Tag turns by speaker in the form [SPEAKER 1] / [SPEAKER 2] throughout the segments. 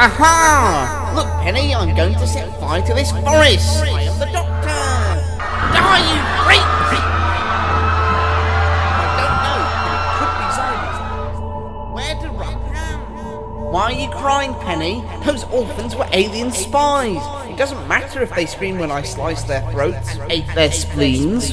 [SPEAKER 1] Aha! Look, Penny, I'm going to set fire to this forest. I am the doctor. Die, you freaks! I don't know, but it could be zombies. Where to run? Why are you crying, Penny? Those orphans were alien spies. It doesn't matter if they scream when I slice their throats, ate their spleens.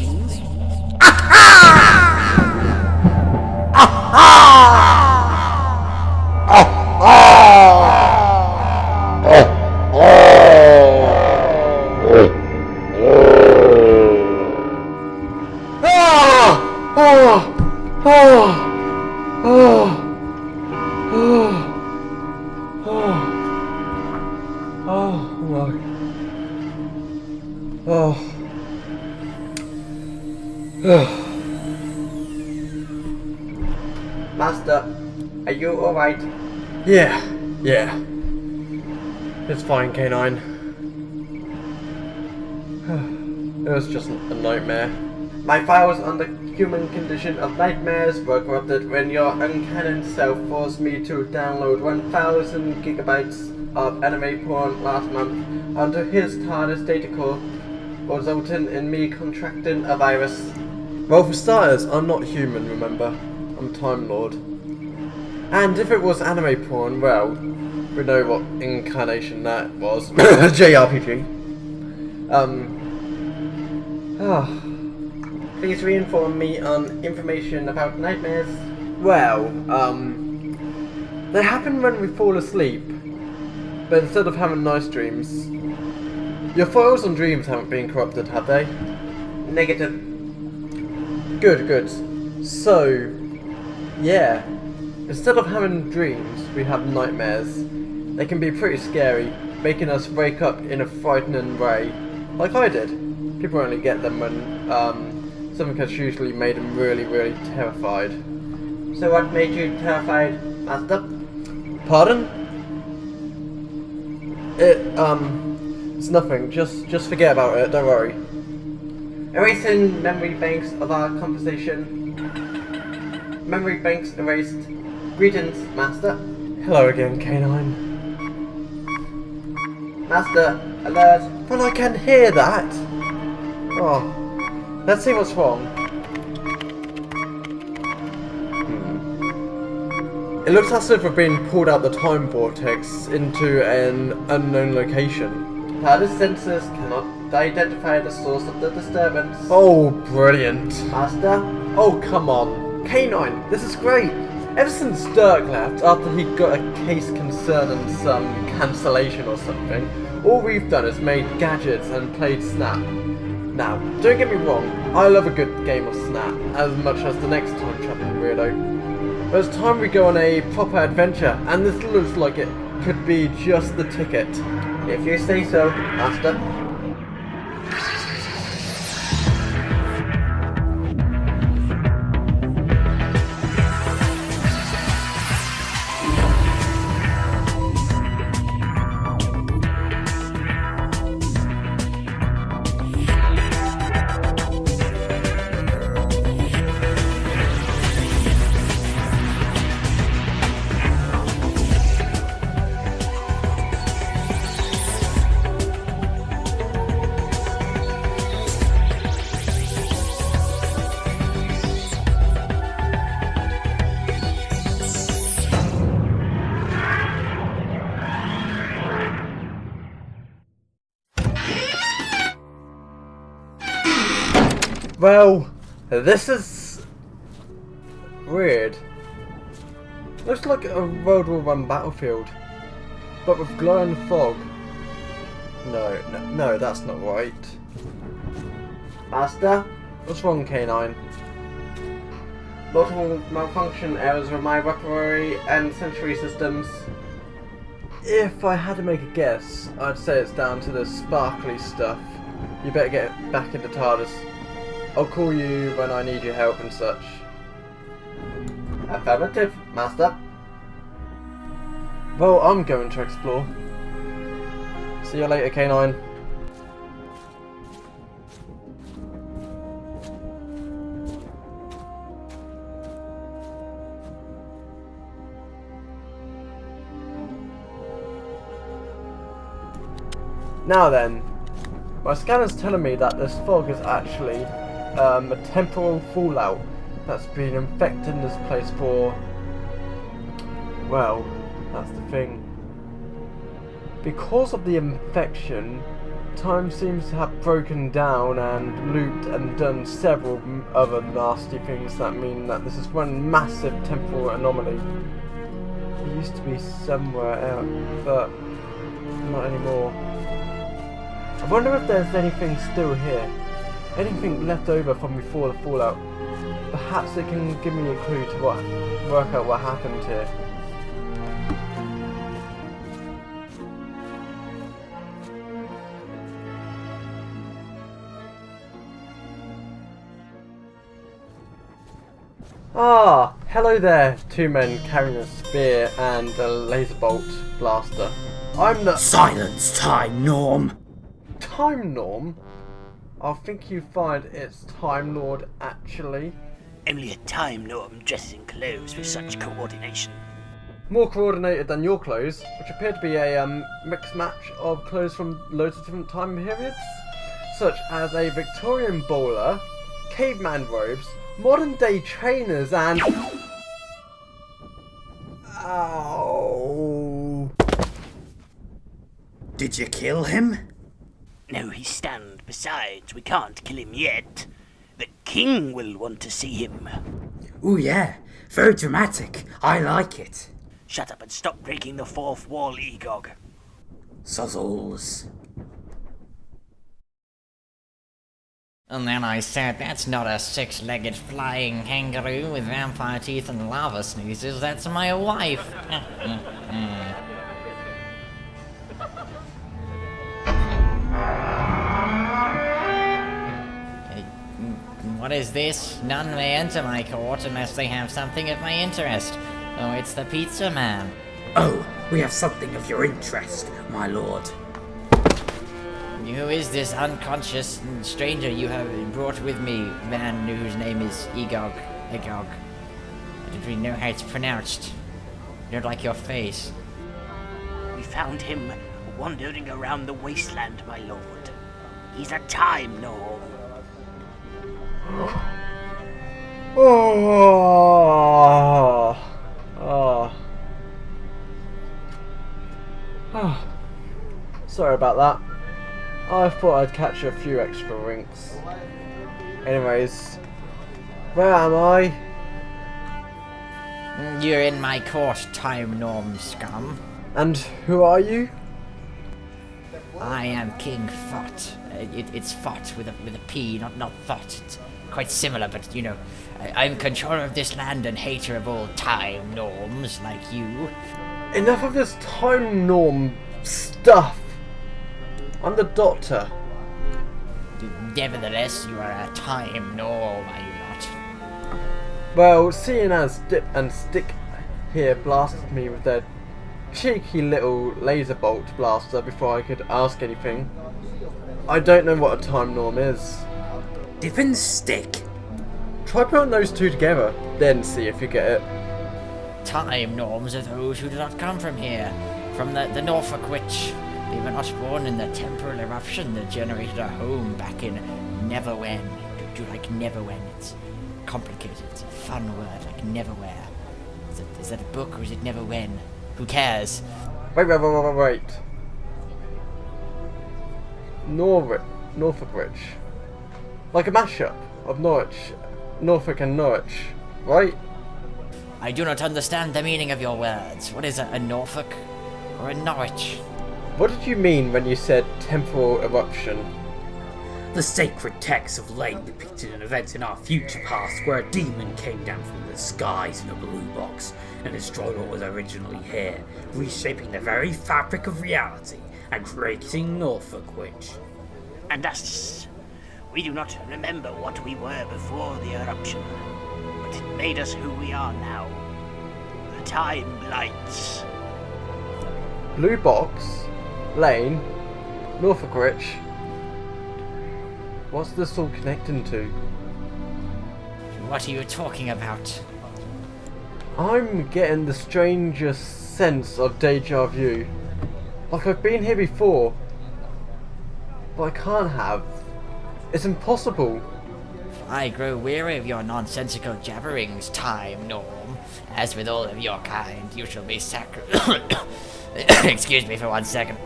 [SPEAKER 2] Master, are you alright?
[SPEAKER 3] Yeah. It's fine, Canine. It was just a nightmare.
[SPEAKER 2] My files on the human condition of nightmares were corrupted when your uncanon self forced me to download 1,000 gigabytes of anime porn last month onto his TARDIS data core, resulting in me contracting a virus.
[SPEAKER 3] Well, for starters, I'm not human, remember? I'm Time Lord. And if it was anime porn, well, we know what incarnation that was. JRPG.
[SPEAKER 2] Please re-inform me on information about nightmares.
[SPEAKER 3] Well, they happen when we fall asleep, but instead of having nice dreams. Your files on dreams haven't been corrupted, have they?
[SPEAKER 2] Negative.
[SPEAKER 3] Good. So, yeah, instead of having dreams, we have nightmares. They can be pretty scary, making us wake up in a frightening way, like I did. People only get them when something has usually made them really terrified.
[SPEAKER 2] So what made you terrified, Master?
[SPEAKER 3] Pardon? It's nothing. Just forget about it. Don't worry.
[SPEAKER 2] Erasing memory banks of our conversation. Memory banks erased. Greetings, Master.
[SPEAKER 3] Hello again, Canine.
[SPEAKER 2] Master, alert.
[SPEAKER 3] Well, I can hear that. Oh, let's see what's wrong. It looks as if we're being pulled out the time vortex into an unknown location.
[SPEAKER 2] TARDIS sensors cannot identify the source of the disturbance.
[SPEAKER 3] Oh, brilliant.
[SPEAKER 2] Master?
[SPEAKER 3] Oh, come on. Canine, this is great. Ever since Dirk left, after he got a case concerning some cancellation or something, all we've done is made gadgets and played Snap. Now, don't get me wrong, I love a good game of Snap, as much as the next time traveling weirdo. But it's time we go on a proper adventure, and this looks like it could be just the ticket.
[SPEAKER 2] If you say so, Master.
[SPEAKER 3] Well, this is weird. Looks like a World War I battlefield, but with glowing fog. No, that's not right.
[SPEAKER 2] Master?
[SPEAKER 3] What's wrong, Canine?
[SPEAKER 2] Multiple malfunction errors with my weaponry and sentry systems.
[SPEAKER 3] If I had to make a guess, I'd say it's down to the sparkly stuff. You better get back into TARDIS. I'll call you when I need your help and such.
[SPEAKER 2] Affirmative, Master.
[SPEAKER 3] Well, I'm going to explore. See you later, Canine. Now then, my scanner's telling me that this fog is actually a temporal fallout that's been infecting this place for... Well, that's the thing. Because of the infection, time seems to have broken down and looped and done several other nasty things that mean that this is one massive temporal anomaly. It used to be somewhere else, but not anymore. I wonder if there's anything still here. Anything left over from before the fallout. Perhaps it can give me a clue to work out what happened here. Ah, hello there, two men carrying a spear and a laser bolt blaster. I'm the...
[SPEAKER 4] Silence, Time Norm!
[SPEAKER 3] Time Norm? I think you find it's Time Lord, actually.
[SPEAKER 4] Only a Time Norm dresses in clothes with such coordination.
[SPEAKER 3] More coordinated than your clothes, which appear to be a mixed match of clothes from loads of different time periods, such as a Victorian bowler, caveman robes, modern day trainers, and... Ow.
[SPEAKER 4] Did you kill him?
[SPEAKER 5] No, he's stunned. Besides, we can't kill him yet. The king will want to see him.
[SPEAKER 4] Oh yeah, very dramatic. I like it.
[SPEAKER 5] Shut up and stop breaking the fourth wall, Egog.
[SPEAKER 4] Suzzles.
[SPEAKER 6] And then I said, that's not a six-legged flying kangaroo with vampire teeth and lava sneezes, that's my wife. What is this? None may enter my court unless they have something of my interest. Oh, it's the pizza man.
[SPEAKER 4] Oh, we have something of your interest, my lord.
[SPEAKER 6] Who is this unconscious stranger you have brought with me, man whose name is Egog? Egog. I don't really know how it's pronounced. I don't like your face.
[SPEAKER 5] We found him wandering around the wasteland, my lord. He's a time gnome.
[SPEAKER 3] Oh. Sorry about that. I thought I'd catch a few extra winks. Anyways, where am I?
[SPEAKER 6] You're in my court, Time Norm scum.
[SPEAKER 3] And who are you?
[SPEAKER 6] I am King Phot. It's Phot with a P, not Thought. It's quite similar, but you know, I'm controller of this land and hater of all time norms like you.
[SPEAKER 3] Enough of this time norm stuff. I'm the doctor.
[SPEAKER 6] Nevertheless, you are a time norm, are you not?
[SPEAKER 3] Well, seeing as Dip and Stick here blasted me with their cheeky little laser bolt blaster before I could ask anything, I don't know what a time norm is.
[SPEAKER 4] Dip and Stick?
[SPEAKER 3] Try putting those two together, then see if you get it.
[SPEAKER 6] Time norms are those who do not come from here, from the Norfolkwich. They were not born in the temporal eruption that generated a home back in Neverwhen. Do you like Neverwhen? It's complicated. It's a fun word, like Neverwhere. Is that a book or is it Neverwhen? Who cares?
[SPEAKER 3] Wait. Norfolkwich. Like a mashup of Norfolk and Norwich, right?
[SPEAKER 6] I do not understand the meaning of your words. What is a Norfolk or a Norwich?
[SPEAKER 3] What did you mean when you said temporal eruption?
[SPEAKER 4] The sacred texts of Lloyd depicted an event in our future past where a demon came down from the skies in a blue box and destroyed what was originally here, reshaping the very fabric of reality and creating Norfolkwich.
[SPEAKER 5] And us, we do not remember what we were before the eruption, but it made us who we are now. The time blights.
[SPEAKER 3] Blue box, Lane, Norfolkwich. What's this all connecting to?
[SPEAKER 6] What are you talking about?
[SPEAKER 3] I'm getting the strangest sense of deja vu. Like I've been here before. But I can't have. It's impossible.
[SPEAKER 6] I grow weary of your nonsensical jabberings, Time Norm. As with all of your kind, you shall be Excuse me for 1 second.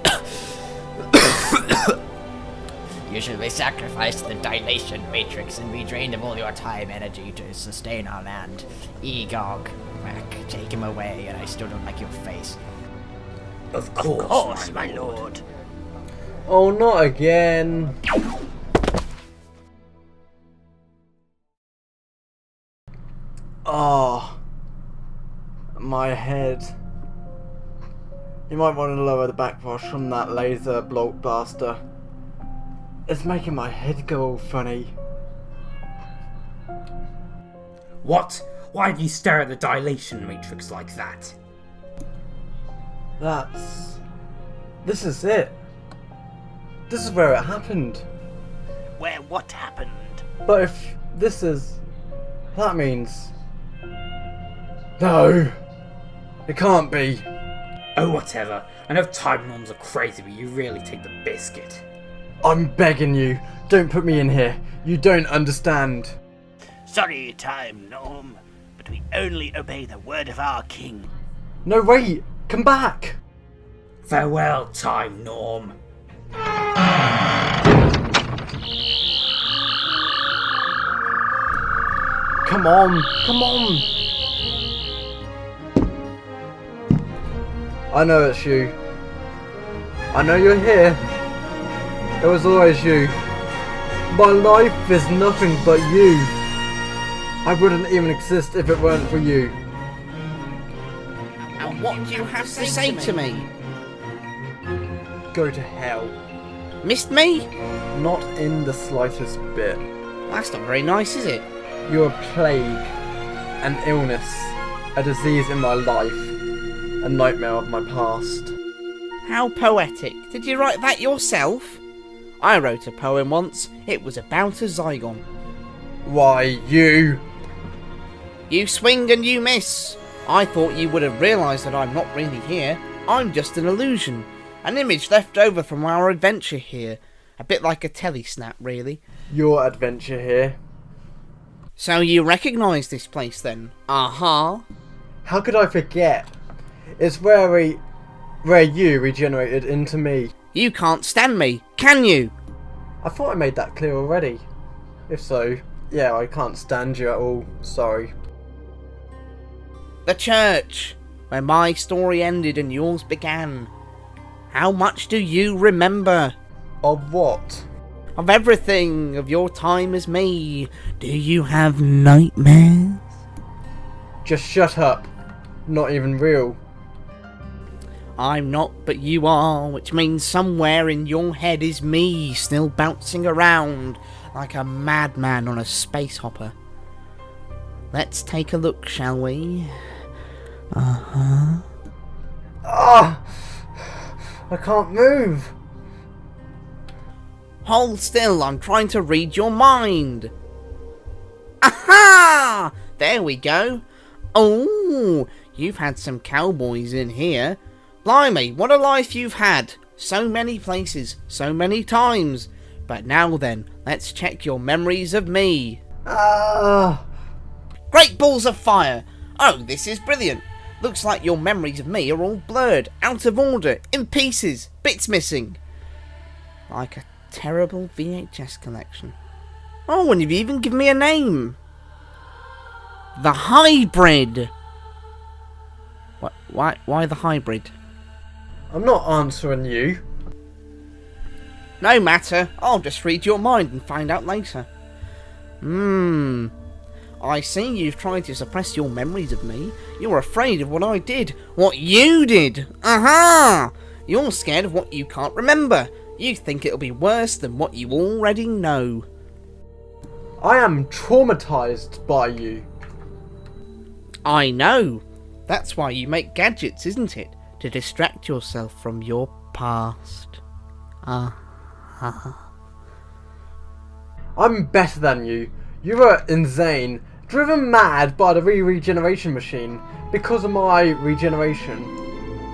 [SPEAKER 6] You shall be sacrificed to the dilation matrix and be drained of all your time energy to sustain our land. Egog, take him away, and I still don't like your face.
[SPEAKER 4] Of
[SPEAKER 5] Of course, my lord.
[SPEAKER 3] Oh, not again. Oh, my head. You might want to lower the backwash from that laser block blaster. It's making my head go all funny.
[SPEAKER 4] What? Why do you stare at the dilation matrix like that?
[SPEAKER 3] This is it. This is where it happened.
[SPEAKER 5] Where what happened?
[SPEAKER 3] But if this is... that means... No! It can't be.
[SPEAKER 4] Oh, whatever. I know time norms are crazy, but you really take the biscuit.
[SPEAKER 3] I'm begging you, don't put me in here. You don't understand.
[SPEAKER 5] Sorry, Time Norm, but we only obey the word of our king.
[SPEAKER 3] No, wait! Come back!
[SPEAKER 4] Farewell, time norm.
[SPEAKER 3] Come on, come on! I know it's you. I know you're here. It was always you. My life is nothing but you. I wouldn't even exist if it weren't for you.
[SPEAKER 1] And what do you have to say to me?
[SPEAKER 3] Go to hell.
[SPEAKER 1] Missed me?
[SPEAKER 3] Not in the slightest bit.
[SPEAKER 1] That's not very nice, is it?
[SPEAKER 3] You're a plague, an illness, a disease in my life, a nightmare of my past.
[SPEAKER 1] How poetic. Did you write that yourself? I wrote a poem once. It was about a Zygon.
[SPEAKER 3] Why, you?
[SPEAKER 1] You swing and you miss. I thought you would have realised that I'm not really here. I'm just an illusion. An image left over from our adventure here. A bit like a telesnap, really.
[SPEAKER 3] Your adventure here.
[SPEAKER 1] So you recognise this place then? Uh-huh.
[SPEAKER 3] How could I forget? It's where you regenerated into me.
[SPEAKER 1] You can't stand me, can you?
[SPEAKER 3] I thought I made that clear already. If so, yeah, I can't stand you at all. Sorry.
[SPEAKER 1] The church, where my story ended and yours began. How much do you remember?
[SPEAKER 3] Of what?
[SPEAKER 1] Of everything, of your time as me. Do you have nightmares?
[SPEAKER 3] Just shut up. Not even real.
[SPEAKER 1] I'm not, but you are, which means somewhere in your head is me, still bouncing around like a madman on a space hopper. Let's take a look, shall we? Uh-huh.
[SPEAKER 3] Ah! I can't move.
[SPEAKER 1] Hold still, I'm trying to read your mind. Aha! There we go. Oh, you've had some cowboys in here. Blimey, what a life you've had. So many places, so many times. But now then, let's check your memories of me.
[SPEAKER 3] Ah!
[SPEAKER 1] Great balls of fire! Oh, this is brilliant. Looks like your memories of me are all blurred, out of order, in pieces, bits missing. Like a terrible VHS collection. Oh, and you've even given me a name. The Hybrid. Why the Hybrid?
[SPEAKER 3] I'm not answering you.
[SPEAKER 1] No matter, I'll just read your mind and find out later. I see you've tried to suppress your memories of me. You're afraid of what I did. What you did! Aha! You're scared of what you can't remember. You think it'll be worse than what you already know.
[SPEAKER 3] I am traumatized by you.
[SPEAKER 1] I know. That's why you make gadgets, isn't it? To distract yourself from your past.
[SPEAKER 3] I'm better than you. You are insane, driven mad by the regeneration machine. Because of my regeneration,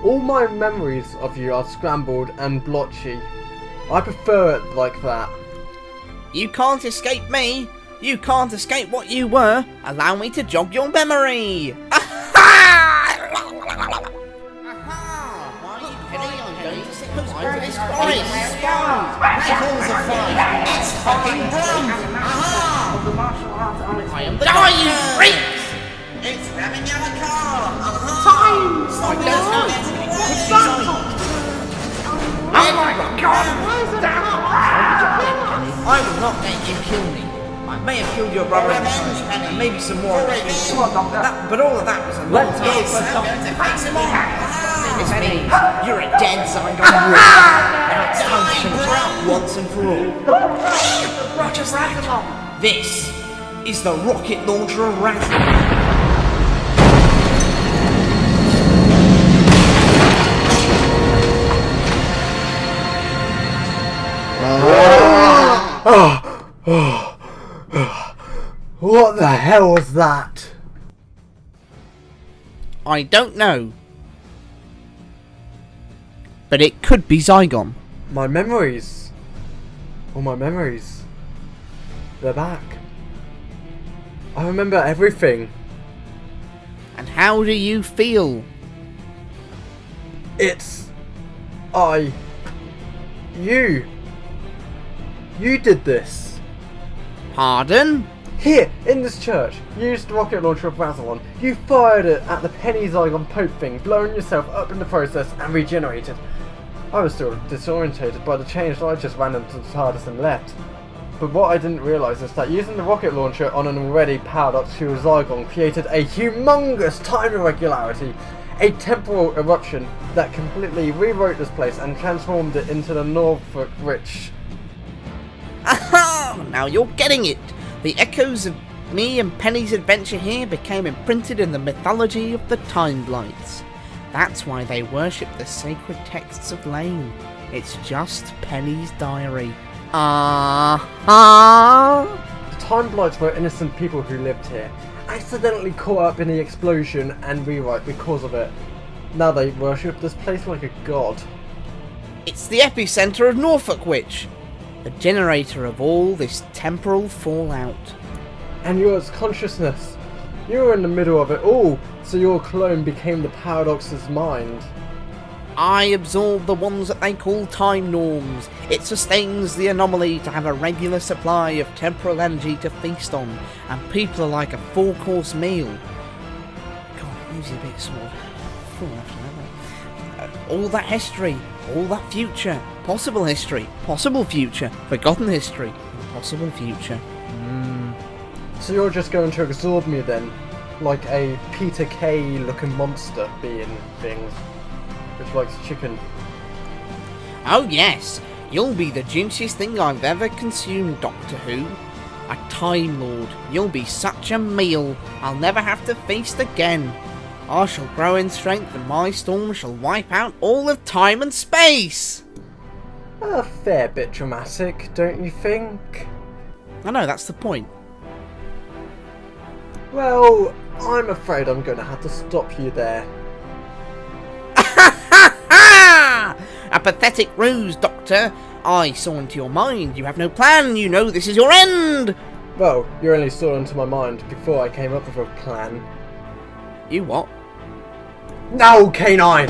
[SPEAKER 3] all my memories of you are scrambled and blotchy. I prefer it like that.
[SPEAKER 1] You can't escape me. You can't escape what you were. Allow me to jog your memory. I am the freaks! It's ramming out a car! Time! I don't know. Oh my god! I will not let you kill me. I may have killed your brother and maybe some more. But all of that was a long time ago. This means you're a dead Zygon warrior. And it's time to finish it out once and for all. This is the rocket launcher of Razor.
[SPEAKER 3] What the hell was that?
[SPEAKER 1] I don't know. But it could be Zygon.
[SPEAKER 3] My memories. All my memories. They're back. I remember everything.
[SPEAKER 1] And how do you feel?
[SPEAKER 3] It's... You. You did this.
[SPEAKER 1] Pardon?
[SPEAKER 3] Here, in this church, you used the rocket launcher of Razalon. You fired it at the penny Zygon Pope thing, blowing yourself up in the process and regenerated. I was still disorientated by the change, so I just ran into the TARDIS and left. But what I didn't realise is that using the rocket launcher on an already powered up Pure Zygon created a humongous time irregularity, a temporal eruption that completely rewrote this place and transformed it into the Norfolkwich.
[SPEAKER 1] Aha! Now you're getting it! The echoes of me and Penny's adventure here became imprinted in the mythology of the Time Blights. That's why they worship the sacred texts of Lane. It's just Penny's diary.
[SPEAKER 3] The Time Blights were innocent people who lived here, accidentally caught up in the explosion and rewrite because of it. Now they worship this place like a god.
[SPEAKER 1] It's the epicentre of Norfolkwich, the generator of all this temporal fallout.
[SPEAKER 3] And you're its consciousness. You were in the middle of it all, so your clone became the Paradox's mind.
[SPEAKER 1] I absorb the ones that they call time norms. It sustains the anomaly to have a regular supply of temporal energy to feast on, and people are like a 4-course meal. God, it leaves you a bit sort of full after that. All that history, all that future, possible history, possible future, forgotten history, possible future.
[SPEAKER 3] So you're just going to absorb me then, like a Peter Kay looking monster being things, which likes chicken.
[SPEAKER 1] Oh yes, you'll be the juiciest thing I've ever consumed, Doctor Who. A Time Lord, you'll be such a meal, I'll never have to feast again. I shall grow in strength and my storm shall wipe out all of time and space.
[SPEAKER 3] A fair bit dramatic, don't you think?
[SPEAKER 1] I know, that's the point.
[SPEAKER 3] Well, I'm afraid I'm going to have to stop you there.
[SPEAKER 1] A pathetic ruse, Doctor. I saw into your mind. You have no plan. You know this is your end.
[SPEAKER 3] Well, you only saw into my mind before I came up with a plan.
[SPEAKER 1] You what?
[SPEAKER 3] No, K9!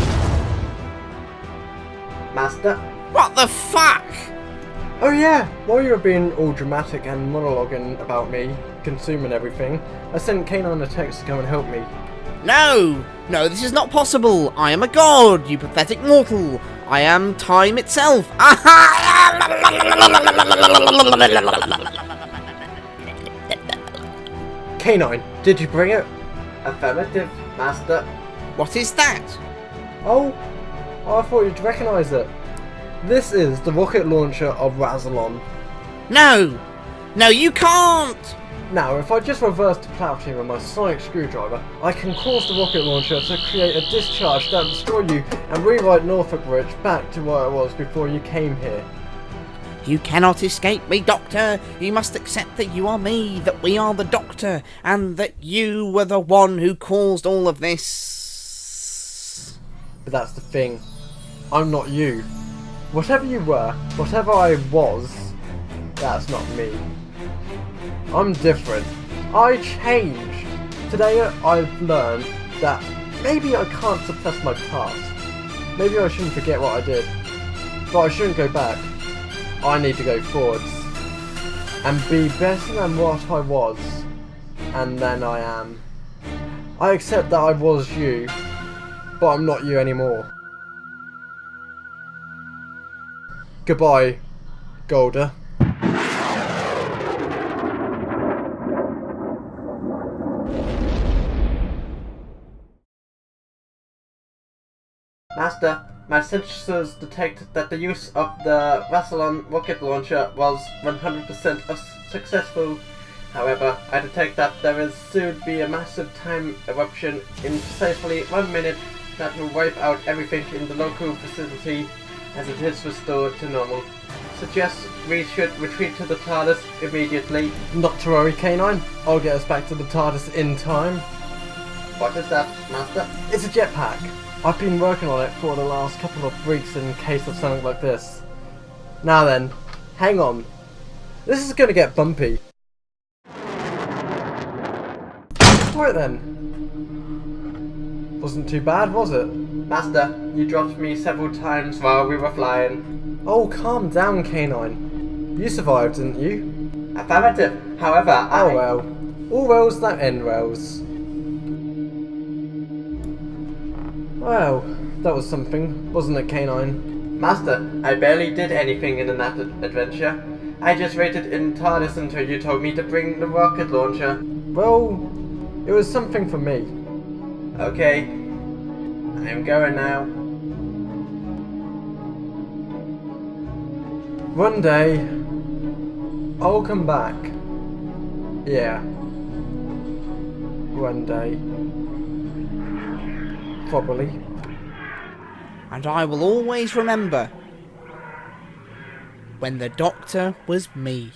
[SPEAKER 3] Master?
[SPEAKER 1] What the fuck?
[SPEAKER 3] Oh yeah, while you were being all dramatic and monologuing about me, consuming everything, I sent K9 a text to come and help me.
[SPEAKER 1] No! No, this is not possible! I am a god, you pathetic mortal! I am time itself!
[SPEAKER 3] K9, did you bring it? Affirmative, Master.
[SPEAKER 1] What is that?
[SPEAKER 3] Oh, I thought you'd recognise it. This is the rocket launcher of Razalon.
[SPEAKER 1] No! No, you can't!
[SPEAKER 3] Now, if I just reverse the ploughshare with my sonic screwdriver, I can cause the rocket launcher to create a discharge that will destroy you and rewrite Norfolkwich back to where it was before you came here.
[SPEAKER 1] You cannot escape me, Doctor! You must accept that you are me, that we are the Doctor, and that you were the one who caused all of this.
[SPEAKER 3] But that's the thing. I'm not you. Whatever you were, whatever I was, that's not me. I'm different. I changed. Today I've learned that maybe I can't suppress my past. Maybe I shouldn't forget what I did. But I shouldn't go back. I need to go forwards. And be better than what I was. And then I am. I accept that I was you. But I'm not you anymore. Goodbye, Golda.
[SPEAKER 2] Master, my sensors detect that the use of the Rassilon rocket launcher was 100% successful. However, I detect that there will soon be a massive time eruption in precisely 1 minute that will wipe out everything in the local facility as it is restored to normal. Suggest we should retreat to the TARDIS immediately.
[SPEAKER 3] Not to worry, K9. I'll get us back to the TARDIS in time.
[SPEAKER 2] What is that, Master?
[SPEAKER 3] It's a jetpack. I've been working on it for the last couple of weeks in case of something like this. Now then, hang on. This is gonna get bumpy. Right then. Wasn't too bad, was it?
[SPEAKER 2] Master, you dropped me several times while we were flying.
[SPEAKER 3] Oh, calm down, K9. You survived, didn't you?
[SPEAKER 2] Affirmative. However,
[SPEAKER 3] Oh well. All wells that end wells. Well, that was something, wasn't it, K9?
[SPEAKER 2] Master, I barely did anything in that adventure. I just waited in TARDIS until you told me to bring the rocket launcher.
[SPEAKER 3] Well, it was something for me.
[SPEAKER 2] Okay, I am going now.
[SPEAKER 3] One day, I'll come back. Yeah. One day. Probably.
[SPEAKER 1] And I will always remember when the Doctor was me.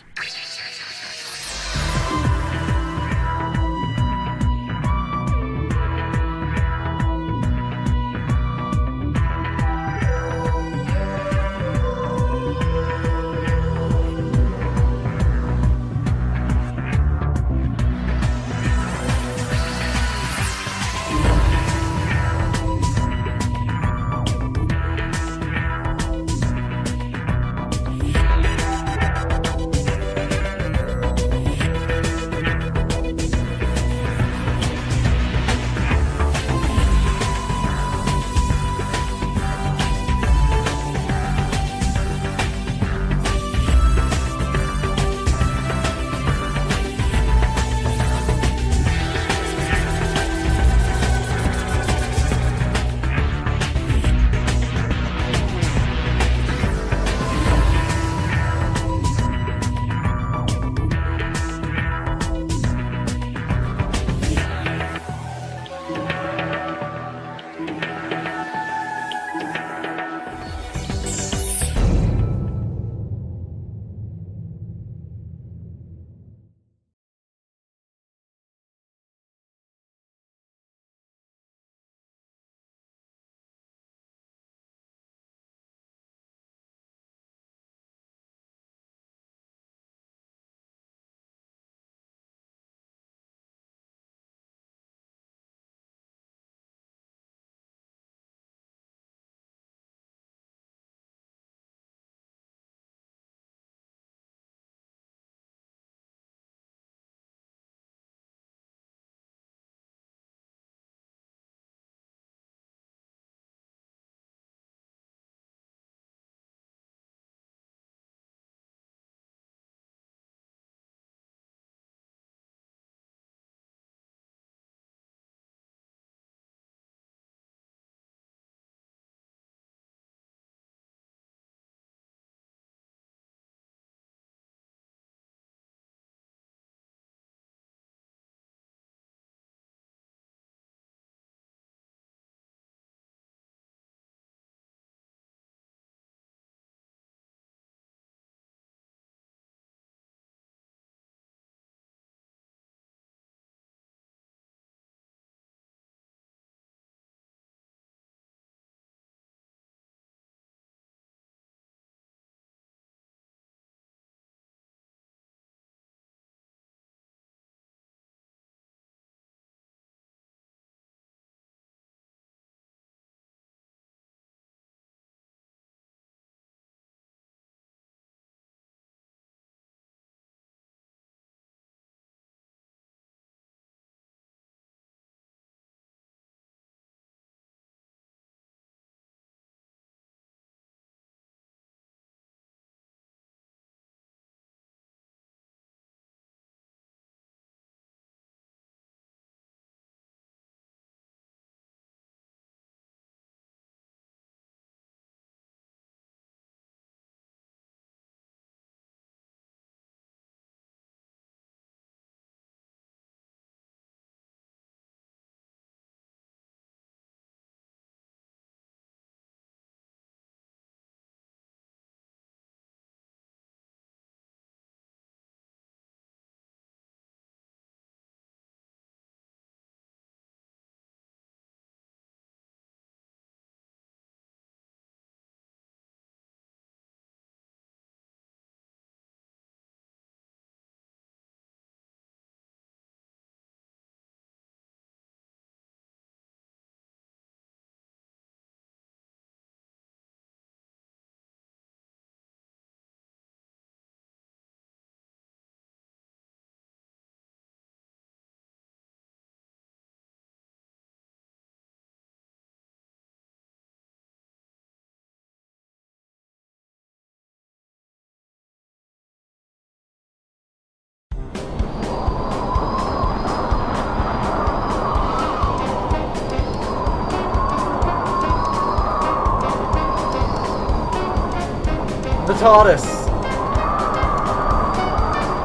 [SPEAKER 3] TARDIS!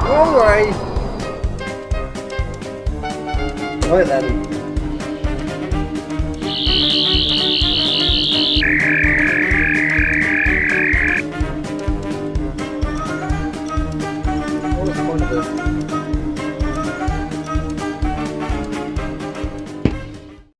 [SPEAKER 3] Wrong way! Right then.